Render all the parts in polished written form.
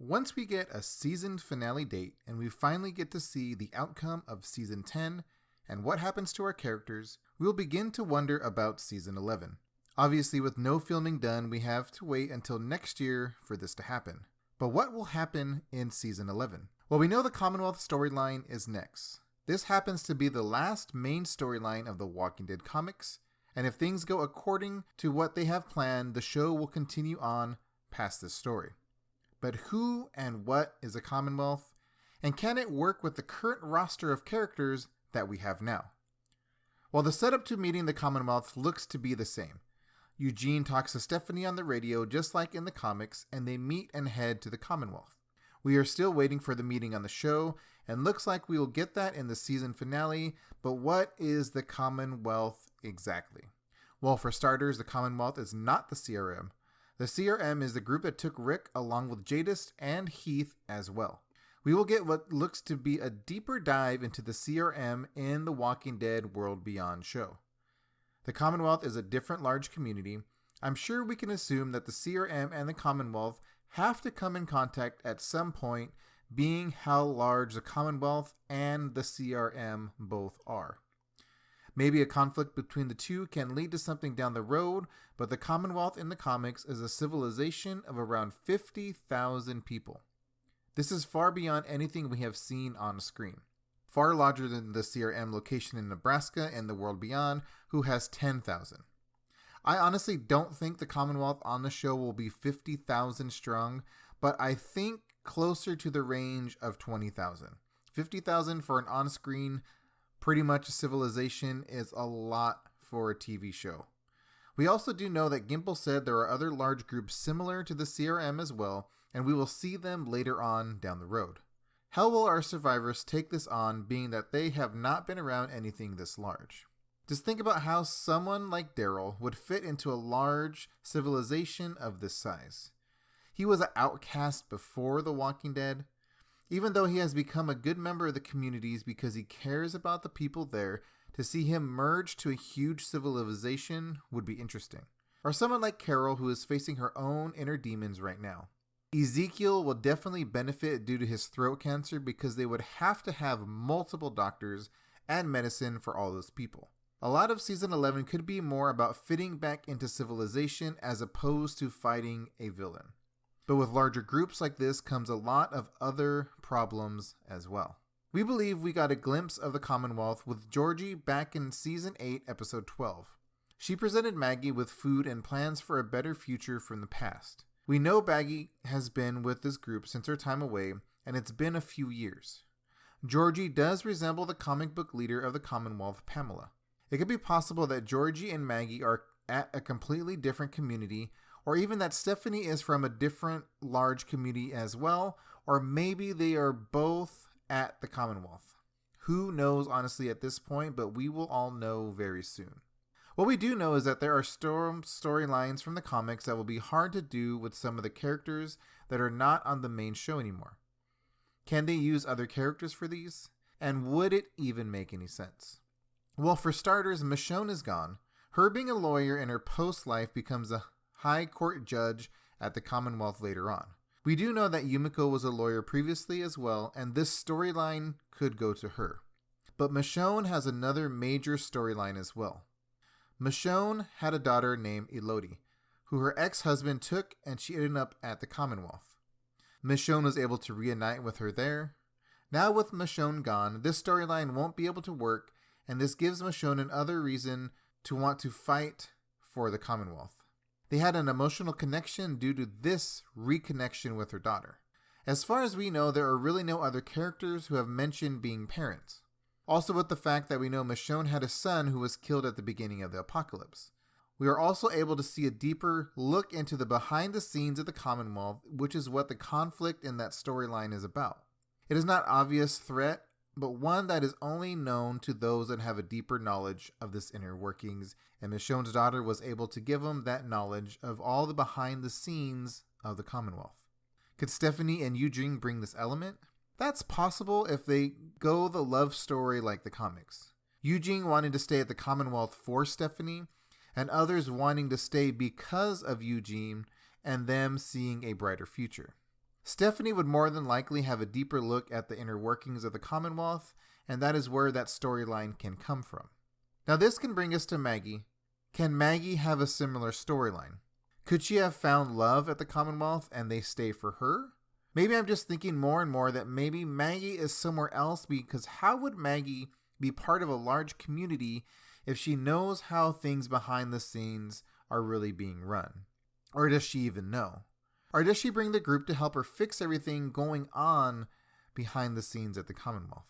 Once we get a season finale date and we finally get to see the outcome of Season 10 and what happens to our characters, we'll begin to wonder about Season 11. Obviously, with no filming done, we have to wait until next year for this to happen. But what will happen in Season 11? Well, we know the Commonwealth storyline is next. This happens to be the last main storyline of the Walking Dead comics, and if things go according to what they have planned, the show will continue on past this story. But who and what is a Commonwealth, and can it work with the current roster of characters that we have now? Well, the setup to meeting the Commonwealth looks to be the same. Eugene talks to Stephanie on the radio just like in the comics, and they meet and head to the Commonwealth. We are still waiting for the meeting on the show, and looks like we will get that in the season finale, but what is the Commonwealth exactly? Well, for starters, the Commonwealth is not the CRM. The CRM is the group that took Rick along with Jadis and Heath as well. We will get what looks to be a deeper dive into the CRM in the Walking Dead World Beyond show. The Commonwealth is a different large community. I'm sure we can assume that the CRM and the Commonwealth have to come in contact at some point, being how large the Commonwealth and the CRM both are. Maybe a conflict between the two can lead to something down the road, but the Commonwealth in the comics is a civilization of around 50,000 people. This is far beyond anything we have seen on screen. Far larger than the CRM location in Nebraska and the World Beyond, who has 10,000. I honestly don't think the Commonwealth on the show will be 50,000 strong, but I think closer to the range of 20,000. 50,000 for an on-screen pretty much a civilization is a lot for a TV show. We also do know that Gimple said there are other large groups similar to the CRM as well, and we will see them later on down the road. How will our survivors take this on, being that they have not been around anything this large? Just think about how someone like Daryl would fit into a large civilization of this size. He was an outcast before The Walking Dead. Even though he has become a good member of the communities because he cares about the people there, to see him merge to a huge civilization would be interesting. Or someone like Carol, who is facing her own inner demons right now. Ezekiel will definitely benefit due to his throat cancer because they would have to have multiple doctors and medicine for all those people. A lot of Season 11 could be more about fitting back into civilization as opposed to fighting a villain. But with larger groups like this comes a lot of other problems as well. We believe we got a glimpse of the Commonwealth with Georgie back in Season 8, Episode 12. She presented Maggie with food and plans for a better future from the past. We know Maggie has been with this group since her time away, and it's been a few years. Georgie does resemble the comic book leader of the Commonwealth, Pamela. It could be possible that Georgie and Maggie are at a completely different community, or even that Stephanie is from a different large community as well, or maybe they are both at the Commonwealth. Who knows honestly at this point, but we will all know very soon. What we do know is that there are storylines from the comics that will be hard to do with some of the characters that are not on the main show anymore. Can they use other characters for these? And would it even make any sense? Well, for starters, Michonne is gone. Her being a lawyer in her post-life becomes a high court judge at the Commonwealth later on. We do know that Yumiko was a lawyer previously as well, and this storyline could go to her. But Michonne has another major storyline as well. Michonne had a daughter named Elodie, who her ex-husband took, and she ended up at the Commonwealth. Michonne was able to reunite with her there. Now with Michonne gone, this storyline won't be able to work, and this gives Michonne another reason to want to fight for the Commonwealth. They had an emotional connection due to this reconnection with her daughter. As far as we know, there are really no other characters who have mentioned being parents. Also with the fact that we know Michonne had a son who was killed at the beginning of the apocalypse. We are also able to see a deeper look into the behind the scenes of the Commonwealth, which is what the conflict in that storyline is about. It is not an obvious threat, but one that is only known to those that have a deeper knowledge of this inner workings, and Michonne's daughter was able to give them that knowledge of all the behind the scenes of the Commonwealth. Could Stephanie and Eugene bring this element? That's possible if they go the love story like the comics. Eugene wanting to stay at the Commonwealth for Stephanie, and others wanting to stay because of Eugene and them seeing a brighter future. Stephanie would more than likely have a deeper look at the inner workings of the Commonwealth, and that is where that storyline can come from. Now this can bring us to Maggie. Can Maggie have a similar storyline? Could she have found love at the Commonwealth and they stay for her? Maybe I'm just thinking more and more that maybe Maggie is somewhere else, because how would Maggie be part of a large community if she knows how things behind the scenes are really being run? Or does she even know? Or does she bring the group to help her fix everything going on behind the scenes at the Commonwealth?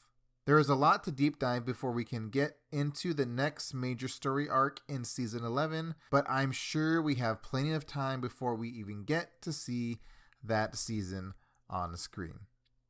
There is a lot to deep dive before we can get into the next major story arc in season 11, but I'm sure we have plenty of time before we even get to see that season on the screen.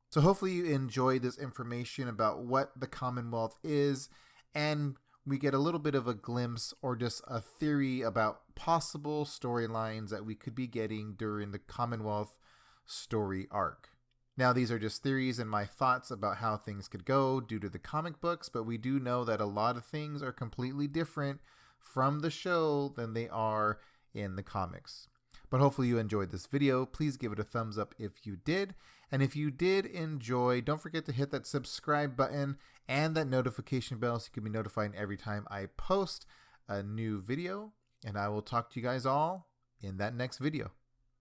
So hopefully you enjoyed this information about what the Commonwealth is, and we get a little bit of a glimpse or just a theory about possible storylines that we could be getting during the Commonwealth story arc. Now, these are just theories and my thoughts about how things could go due to the comic books, but we do know that a lot of things are completely different from the show than they are in the comics. But hopefully you enjoyed this video. Please give it a thumbs up if you did. And if you did enjoy, don't forget to hit that subscribe button and that notification bell so you can be notified every time I post a new video. And I will talk to you guys all in that next video.